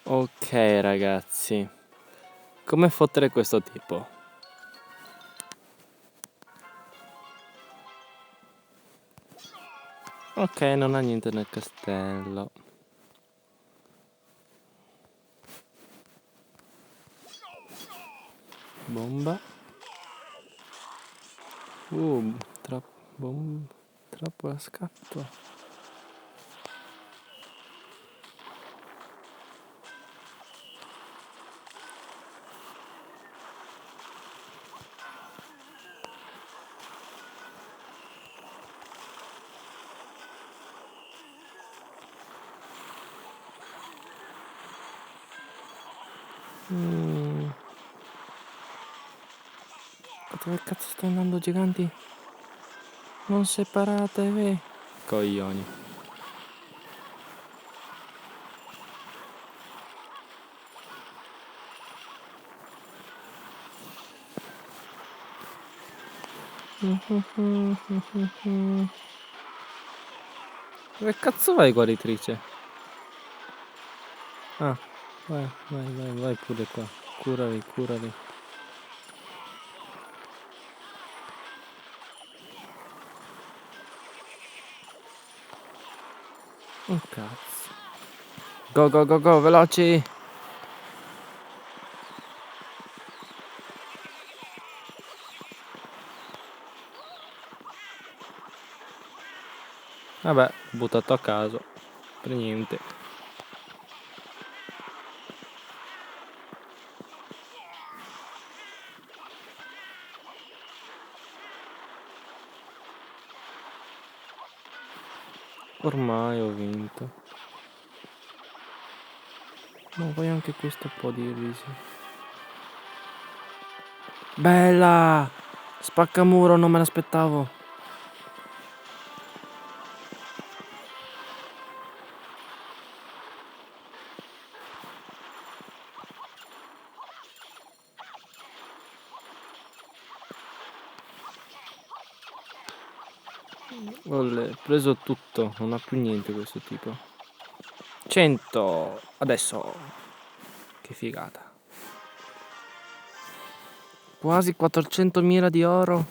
Ok ragazzi, come fottere questo tipo? Ok, non ha niente nel castello. Bomba. Troppo a scatto. Dove cazzo stai andando, giganti? Non separatevi. Coglioni. Dove cazzo vai, guaritrice? Ah, vai pure qua. Curali. Oh cazzo. Go, veloci! Vabbè, buttato a caso. Per niente. Ormai ho vinto. Ma vuoi anche questo po' di risi? Bella! Spaccamuro, non me l'aspettavo. Ho preso tutto, non ha più niente questo tipo. 100! Adesso! Che figata. Quasi 400.000 di oro.